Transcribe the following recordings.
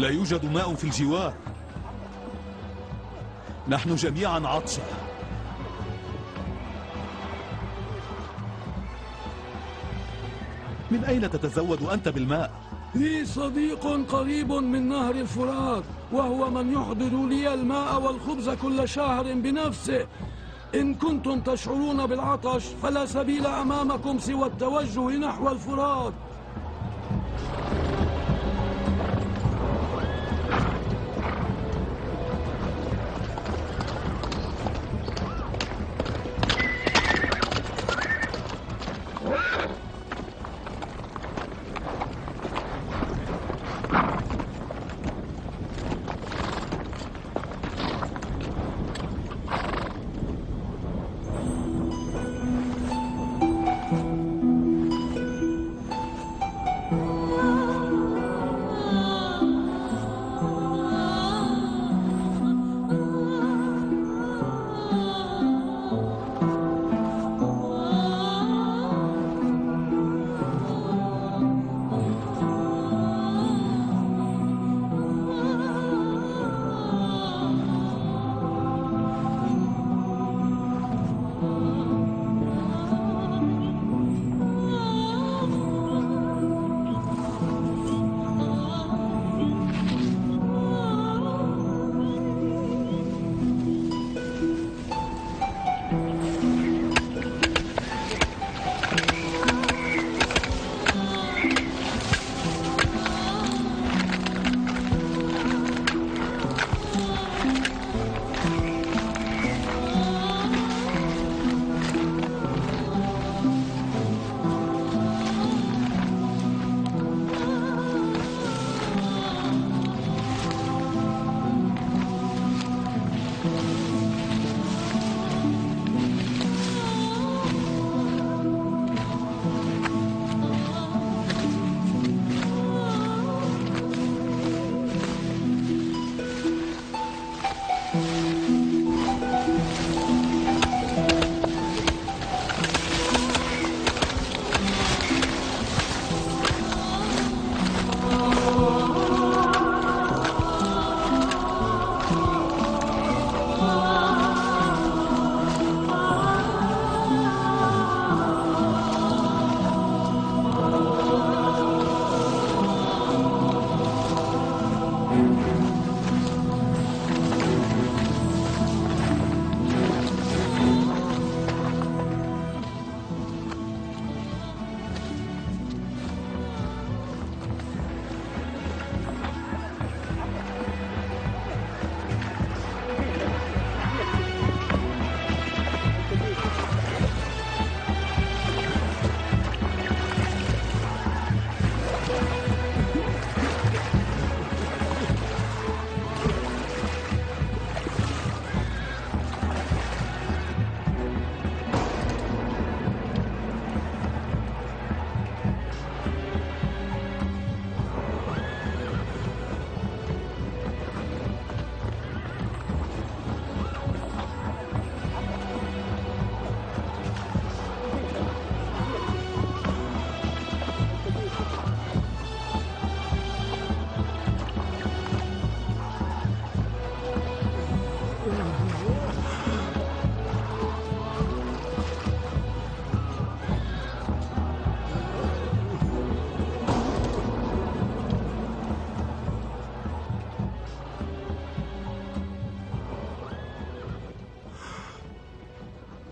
لا يوجد ماء في الجوار. نحن جميعا عطشى. من أين تتزود أنت بالماء؟ لي صديق قريب من نهر الفرات، وهو من يحضر لي الماء والخبز كل شهر بنفسه. إن كنتم تشعرون بالعطش فلا سبيل أمامكم سوى التوجه نحو الفرات.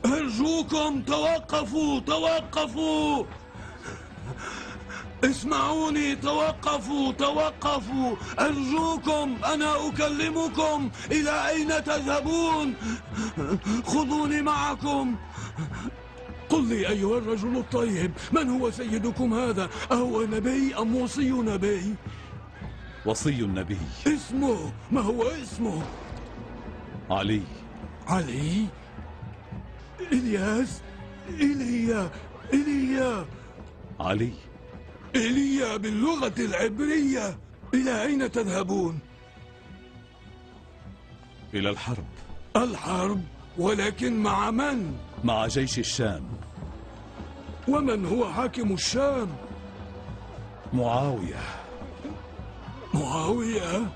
أرجوكم توقفوا توقفوا، اسمعوني، توقفوا توقفوا، أرجوكم، أنا أكلمكم، إلى أين تذهبون؟ خذوني معكم. قل لي أيها الرجل الطيب، من هو سيدكم هذا؟ أهو نبي أم وصي نبي؟ وصي النبي. اسمه، ما هو اسمه؟ علي. علي؟ إلياس؟ إيليا علي. إيليا باللغة العبرية. إلى أين تذهبون؟ إلى الحرب. الحرب؟ ولكن مع من؟ مع جيش الشام. ومن هو حاكم الشام؟ معاوية. معاوية.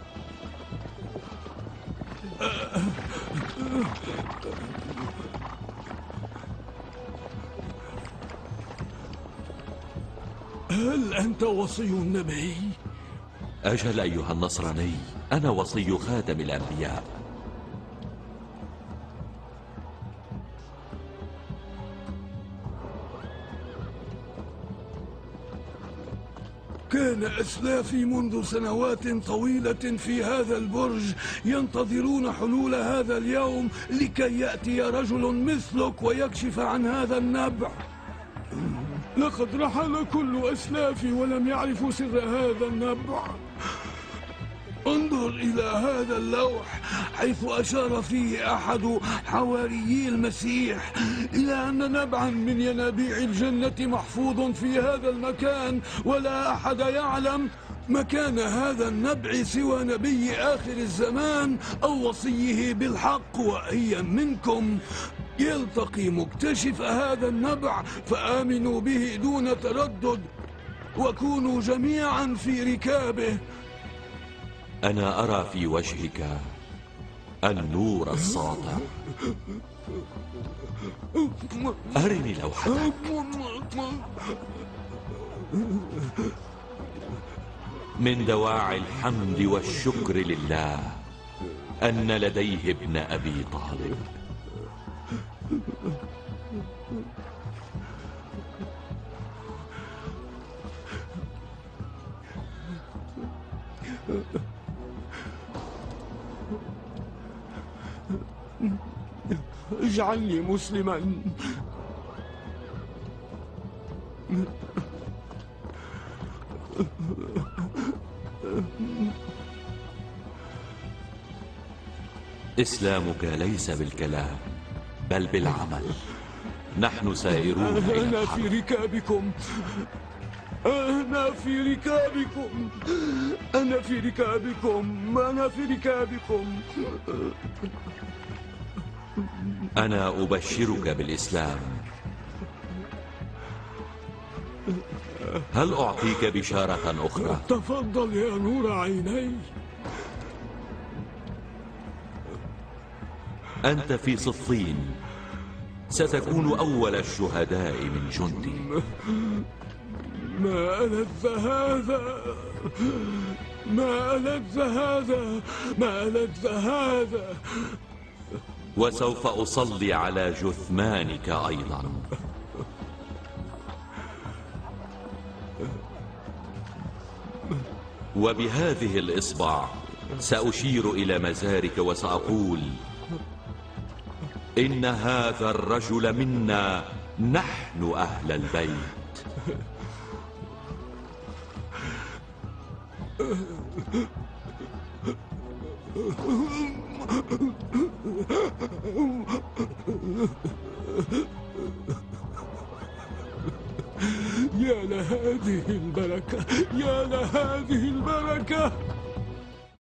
هل أنت وصي النبي؟ أجل أيها النصراني، أنا وصي خاتم الأنبياء. كان أسلافي منذ سنوات طويلة في هذا البرج ينتظرون حلول هذا اليوم لكي يأتي رجل مثلك ويكشف عن هذا النبع. لقد رحل كل أسلافي ولم يعرفوا سر هذا النبع. انظر إلى هذا اللوح حيث أشار فيه أحد حواريي المسيح إلى أن نبعا من ينابيع الجنة محفوظ في هذا المكان، ولا أحد يعلم مكان هذا النبع سوى نبي آخر الزمان أو وصيه بالحق. وأيا منكم يلتقي مكتشف هذا النبع فآمنوا به دون تردد وكونوا جميعا في ركابه. أنا أرى في وجهك النور الساطع. أرني لوحتك. من دواعي الحمد والشكر لله أن لديه ابن أبي طالب. اجعلني مسلما. إسلامك ليس بالكلام بل بالعمل. نحن سائرون إلى أنا الحرب. في ركابكم. أنا في ركابكم. أنا في ركابكم. أنا في ركابكم. أنا أبشرك بالإسلام. هل أعطيك بشارة أخرى؟ تفضل يا نور عيني. أنت في صفين ستكون أول الشهداء من جندي. ما ألذ هذا. ما ألذ هذا. ما ألذ هذا. وسوف أصلي على جثمانك أيضا. وبهذه الإصبع سأشير إلى مزارك وسأقول: إن هذا الرجل منا، نحن أهل البيت. يا لهذه البركة. يا لهذه البركة.